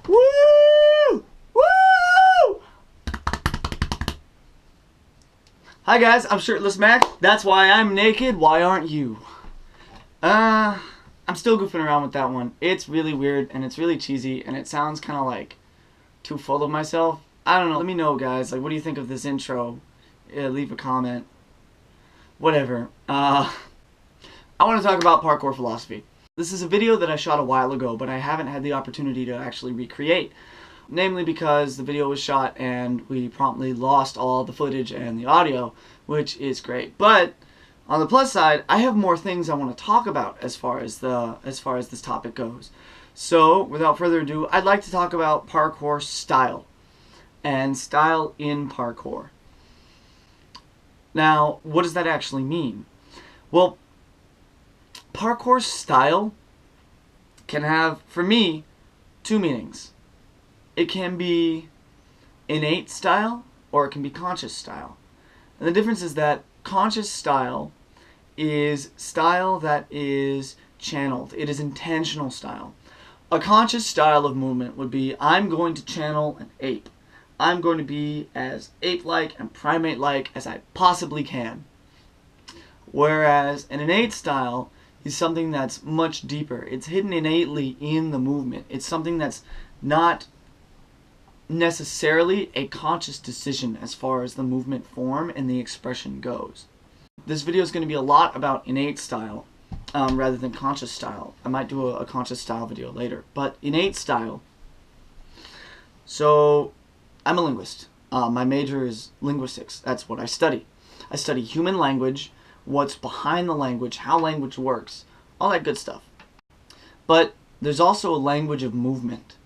Woo! Woo! Hi guys, I'm Shirtless Mac. That's why I'm naked. Why aren't you? I'm still goofing around with that one. It's really weird and it's really cheesy and it sounds kind of like too full of myself. I don't know. Let me know, guys. Like, what do you think of this intro? Leave a comment. Whatever. I want to talk about parkour philosophy. This is a video that I shot a while ago, but I haven't had the opportunity to actually recreate. Namely because the video was shot and we promptly lost all the footage and the audio, which is great. But on the plus side, I have more things I want to talk about as far as this topic goes. So, without further ado, I'd like to talk about parkour style and style in parkour. Now, what does that actually mean? Well, parkour style can have, for me, two meanings. It can be innate style or it can be conscious style. And the difference is that conscious style is style that is channeled. It is intentional style. A conscious style of movement would be, I'm going to channel an ape. I'm going to be as ape-like and primate-like as I possibly can. Whereas an innate style is something that's much deeper. It's hidden innately in the movement. It's something that's not necessarily a conscious decision as far as the movement form and the expression goes. This video is going to be a lot about innate style rather than conscious style. I might do a conscious style video later, but innate style. So, I'm a linguist. My major is linguistics. That's what I study. I study human language, what's behind the language, how language works, all that good stuff. But there's also a language of movement.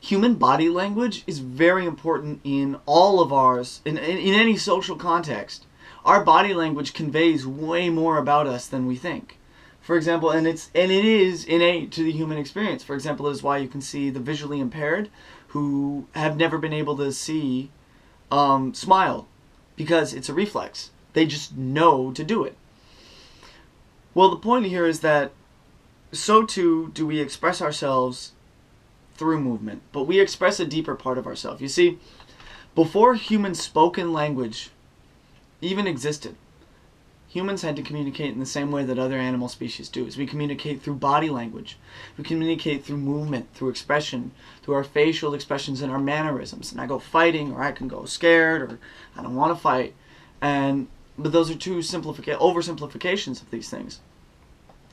Human body language is very important in all of ours, in any social context. Our body language conveys way more about us than we think. For example, and it is innate to the human experience. For example, is why you can see the visually impaired who have never been able to see smile, because it's a reflex. They just know to do it. Well, the point here is that so too do we express ourselves through movement, but we express a deeper part of ourselves. You see, before human spoken language even existed, humans had to communicate in the same way that other animal species do. Is we communicate through body language. We communicate through movement, through expression, through our facial expressions and our mannerisms. And I go fighting, or I can go scared, or I don't want to fight. But those are two oversimplifications of these things.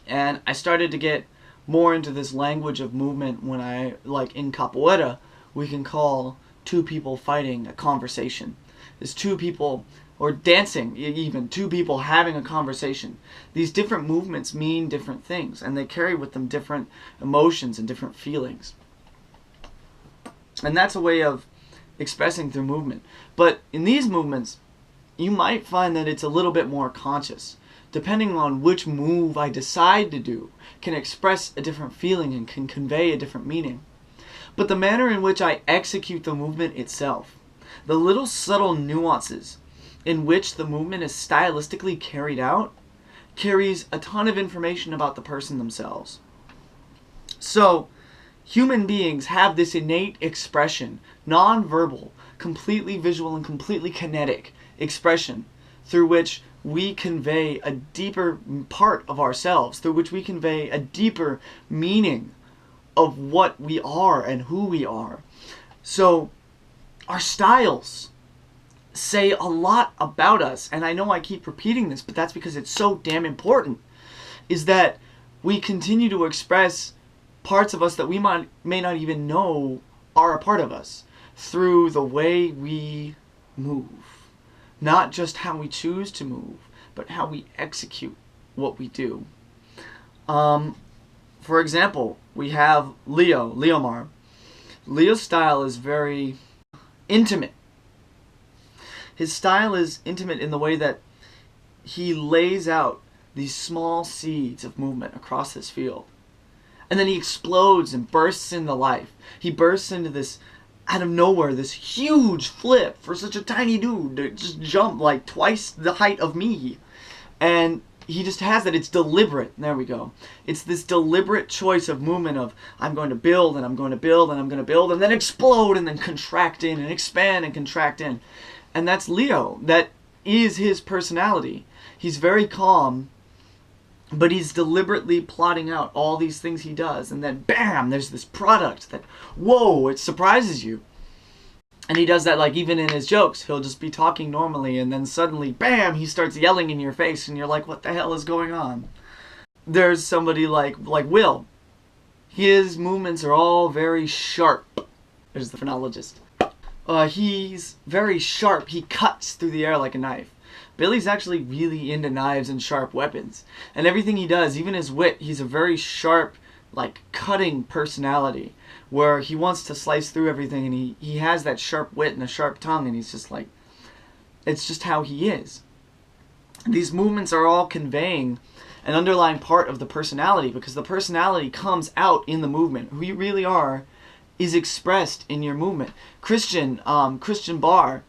And I started to get more into this language of movement when like in capoeira, we can call two people fighting a conversation. There's two people, or dancing even, two people having a conversation. These different movements mean different things, and they carry with them different emotions and different feelings. And that's a way of expressing through movement. But in these movements, you might find that it's a little bit more conscious. Depending on which move I decide to do, can express a different feeling and can convey a different meaning. But the manner in which I execute the movement itself, the little subtle nuances in which the movement is stylistically carried out, carries a ton of information about the person themselves. So, human beings have this innate expression, non-verbal, completely visual and completely kinetic expression, through which we convey a deeper part of ourselves, through which we convey a deeper meaning of what we are and who we are. So, our styles say a lot about us, and I know I keep repeating this, but that's because it's so damn important, is that we continue to express parts of us that we may not even know are a part of us through the way we move. Not just how we choose to move, but how we execute what we do. For example, we have Leomar. Leo's style is very intimate. His style is intimate in the way that he lays out these small seeds of movement across this field. And then he explodes and bursts into life. He bursts into this, out of nowhere, this huge flip for such a tiny dude to just jump like twice the height of me. And he just has that. It's deliberate. There we go. It's this deliberate choice of movement of I'm going to build and I'm going to build and I'm going to build and then explode and then contract in and expand and contract in. And that's Leo. That is his personality. He's very calm, but he's deliberately plotting out all these things he does, and then bam, there's this product that, whoa, it surprises you. And he does that, like, even in his jokes. He'll just be talking normally, and then suddenly, bam, he starts yelling in your face, and you're like, what the hell is going on? There's somebody like Will. His movements are all very sharp. There's the phrenologist. He's very sharp. He cuts through the air like a knife. Billy's actually really into knives and sharp weapons. And everything he does, even his wit, he's a very sharp, like, cutting personality, where he wants to slice through everything, and he has that sharp wit and a sharp tongue, and he's just like, it's just how he is. These movements are all conveying an underlying part of the personality, because the personality comes out in the movement. Who you really are is expressed in your movement. Christian Barr,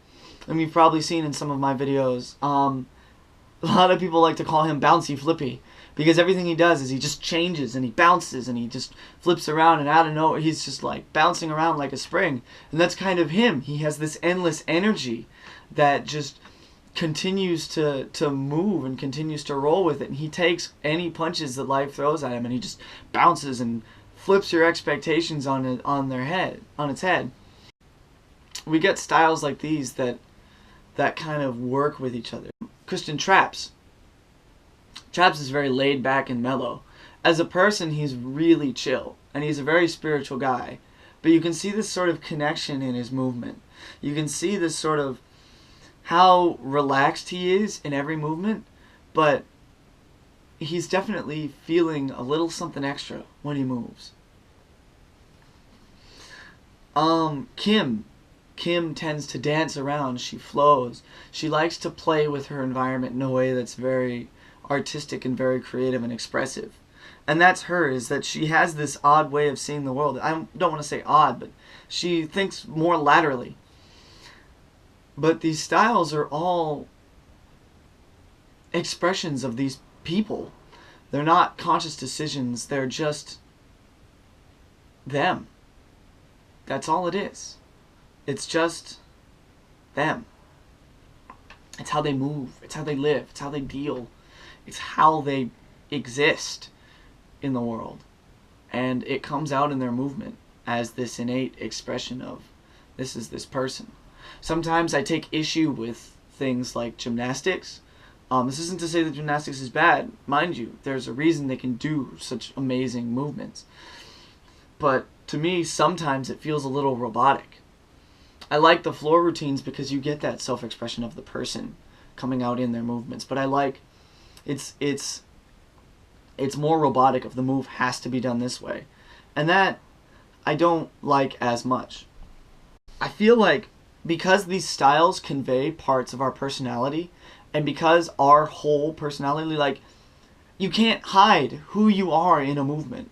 and you've probably seen in some of my videos, a lot of people like to call him Bouncy Flippy, because everything he does is he just changes and he bounces and he just flips around, and out of nowhere he's just like bouncing around like a spring. And that's kind of him. He has this endless energy that just continues to move and continues to roll with it, and he takes any punches that life throws at him and he just bounces and flips your expectations on its head. We get styles like these that kind of work with each other. Christian Traps is very laid back and mellow. As a person, he's really chill, and he's a very spiritual guy. But you can see this sort of connection in his movement. You can see this sort of how relaxed he is in every movement, but he's definitely feeling a little something extra when he moves. Kim tends to dance around. She flows. She likes to play with her environment in a way that's very artistic and very creative and expressive. And that's her, is that she has this odd way of seeing the world. I don't want to say odd, but she thinks more laterally. But these styles are all expressions of these people. They're not conscious decisions. They're just them. That's all it is. It's just them. It's how they move. It's how they live. It's how they deal. It's how they exist in the world. And it comes out in their movement as this innate expression of, this is this person. Sometimes I take issue with things like gymnastics. This isn't to say that gymnastics is bad. Mind you, there's a reason they can do such amazing movements. But to me, sometimes it feels a little robotic. I like the floor routines because you get that self-expression of the person coming out in their movements. But I like, it's more robotic if the move has to be done this way. And that I don't like as much. I feel like because these styles convey parts of our personality, and because our whole personality, like, you can't hide who you are in a movement.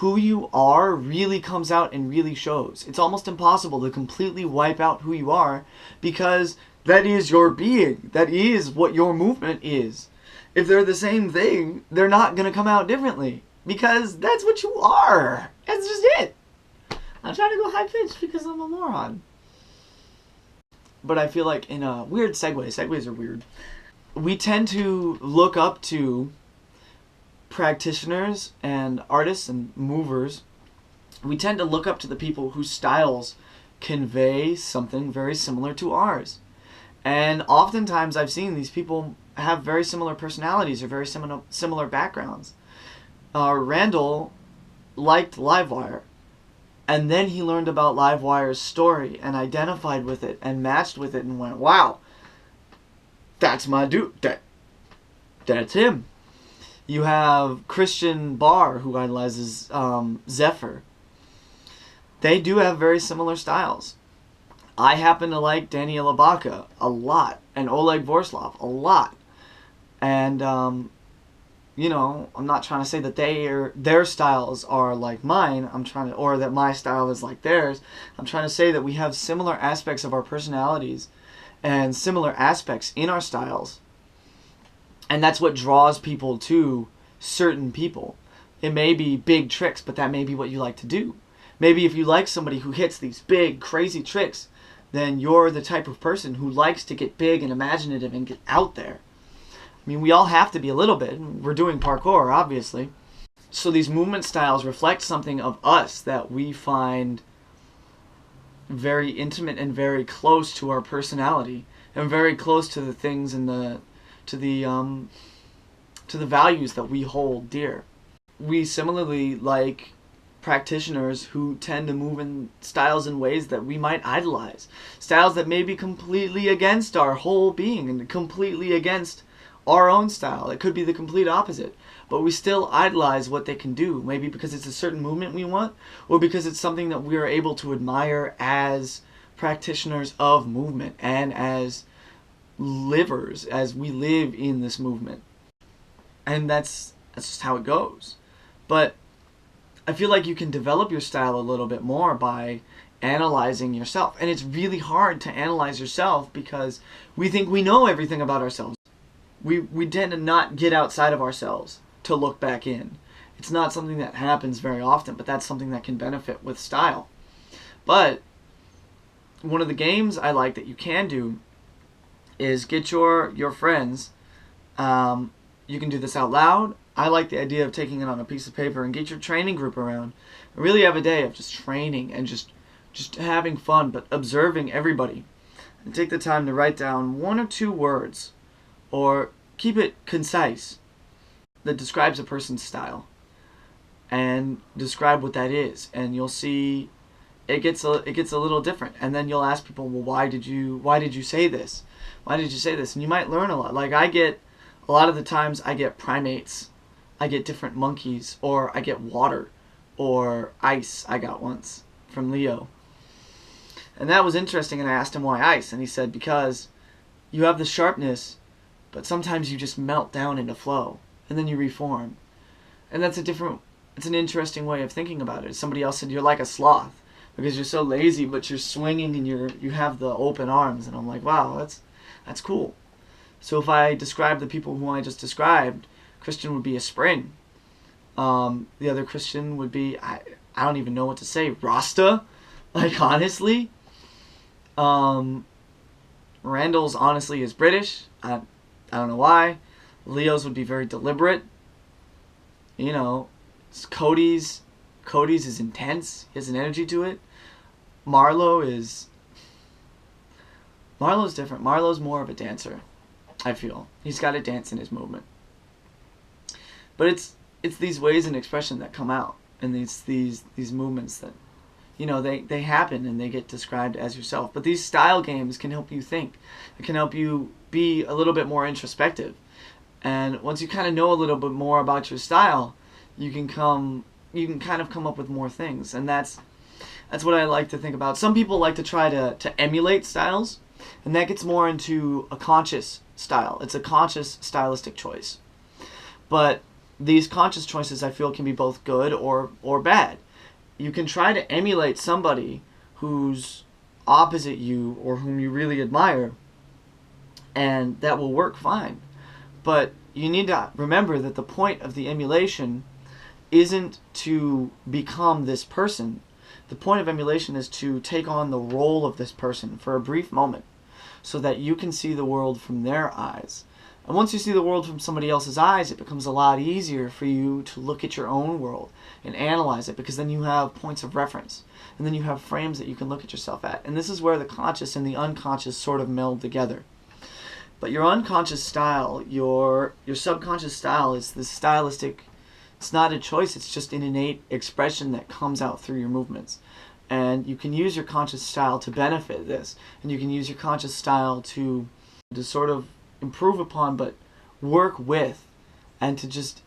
Who you are really comes out and really shows. It's almost impossible to completely wipe out who you are, because that is your being. That is what your movement is. If they're the same thing, they're not going to come out differently, because that's what you are. That's just it. I'm trying to go high-pitched because I'm a moron. But I feel like in a weird segue, segues are weird, we tend to look up to practitioners and artists and movers. We tend to look up to the people whose styles convey something very similar to ours. And oftentimes I've seen these people have very similar personalities or very similar backgrounds. Randall liked Livewire, and then he learned about Livewire's story and identified with it and matched with it and went, wow, that's my dude. That's him. You have Christian Barr, who idolizes Zephyr. They do have very similar styles. I happen to like Daniela Baca a lot, and Oleg Vorslov a lot. And, you know, I'm not trying to say that their styles are like mine. Or that my style is like theirs. I'm trying to say that we have similar aspects of our personalities and similar aspects in our styles. And that's what draws people to certain people. It may be big tricks, but that may be what you like to do. Maybe if you like somebody who hits these big, crazy tricks, then you're the type of person who likes to get big and imaginative and get out there. I mean, we all have to be a little bit. We're doing parkour, obviously. So these movement styles reflect something of us that we find very intimate and very close to our personality, and very close to the things and to the values that we hold dear. We similarly like practitioners who tend to move in styles and ways that we might idolize. Styles that may be completely against our whole being and completely against our own style. It could be the complete opposite. But we still idolize what they can do. Maybe because it's a certain movement we want, or because it's something that we are able to admire as practitioners of movement and as livers, as we live in this movement. And that's just how it goes. But I feel like you can develop your style a little bit more by analyzing yourself. And it's really hard to analyze yourself because we think we know everything about ourselves. We tend to not get outside of ourselves to look back in. It's not something that happens very often, but that's something that can benefit with style. But one of the games I like that you can do is get your friends. You can do this out loud. I like the idea of taking it on a piece of paper and get your training group around. Really have a day of just training and just having fun, but observing everybody. And take the time to write down 1 or 2 words, or keep it concise, that describes a person's style, and describe what that is, and you'll see it gets a little different. And then you'll ask people, well, why did you say this? Why did you say this? And you might learn a lot. Like a lot of the times I get primates, I get different monkeys, or I get water, or ice. I got once from Leo, and that was interesting. And I asked him why ice, and he said because you have the sharpness, but sometimes you just melt down into flow, and then you reform. And it's an interesting way of thinking about it. Somebody else said you're like a sloth because you're so lazy, but you're swinging and you have the open arms. And I'm like, wow, that's cool. So if I describe the people who I just described, Christian would be a spring. The other Christian would be, I don't even know what to say, Rasta. Like, honestly. Randall's honestly is British. I don't know why. Leo's would be very deliberate. You know, Cody's is intense. He has an energy to it. Marlo's different. Marlo's more of a dancer, I feel. He's got a dance in his movement. But it's these ways and expression that come out, and these movements that, you know, they happen and they get described as yourself. But these style games can help you think. It can help you be a little bit more introspective. And once you kind of know a little bit more about your style, you can kind of come up with more things. And that's what I like to think about. Some people like to try to emulate styles, and that gets more into a conscious style. It's a conscious stylistic choice. But these conscious choices, I feel, can be both good or bad. You can try to emulate somebody who's opposite you or whom you really admire, and that will work fine. But you need to remember that the point of the emulation isn't to become this person. The point of emulation is to take on the role of this person for a brief moment so that you can see the world from their eyes. And once you see the world from somebody else's eyes, it becomes a lot easier for you to look at your own world and analyze it, because then you have points of reference. And then you have frames that you can look at yourself at. And this is where the conscious and the unconscious sort of meld together. But your unconscious style, your subconscious style is this stylistic, it's not a choice, it's just an innate expression that comes out through your movements. And you can use your conscious style to benefit this. And you can use your conscious style to sort of improve upon, but work with, and to just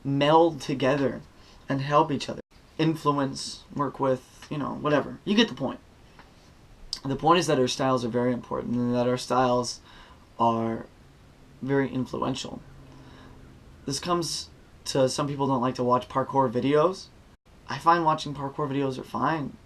meld together and help each other. Influence, work with, you know, whatever. You get the point. The point is that our styles are very important, and that our styles are very influential. This comes to some people don't like to watch parkour videos. I find watching parkour videos are fine.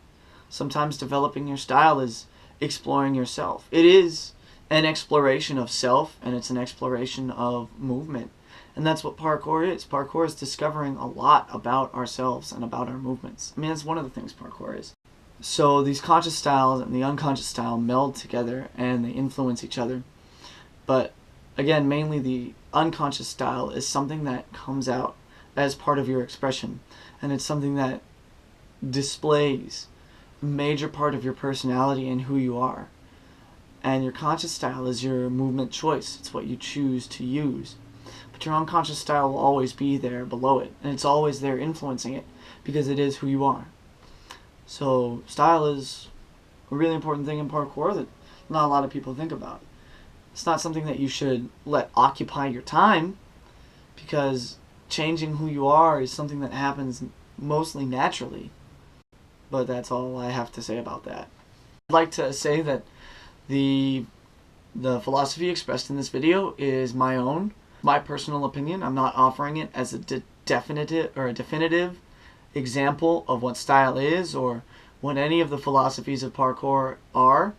Sometimes developing your style is exploring yourself. It is an exploration of self, and it's an exploration of movement. And that's what parkour is. Parkour is discovering a lot about ourselves and about our movements. I mean, that's one of the things parkour is. So these conscious styles and the unconscious style meld together and they influence each other. But again, mainly the unconscious style is something that comes out as part of your expression. And it's something that displays a major part of your personality and who you are. And your conscious style is your movement choice. It's what you choose to use. But your unconscious style will always be there below it. And it's always there influencing it because it is who you are. So style is a really important thing in parkour that not a lot of people think about. It's not something that you should let occupy your time, because changing who you are is something that happens mostly naturally. But that's all I have to say about that. I'd like to say that the philosophy expressed in this video is my own, my personal opinion. I'm not offering it as a definitive example of what style is or what any of the philosophies of parkour are.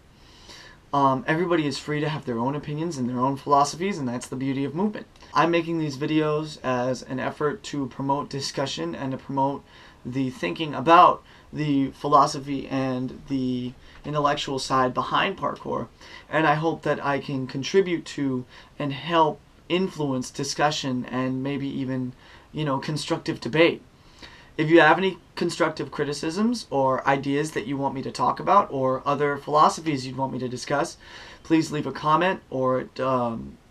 Everybody is free to have their own opinions and their own philosophies, and that's the beauty of movement. I'm making these videos as an effort to promote discussion and to promote the thinking about the philosophy and the intellectual side behind parkour, and I hope that I can contribute to and help influence discussion and maybe even, constructive debate. If you have any constructive criticisms or ideas that you want me to talk about or other philosophies you'd want me to discuss, please leave a comment or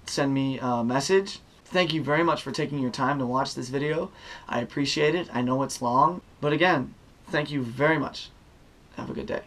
send me a message. Thank you very much for taking your time to watch this video. I appreciate it. I know it's long, but again, thank you very much. Have a good day.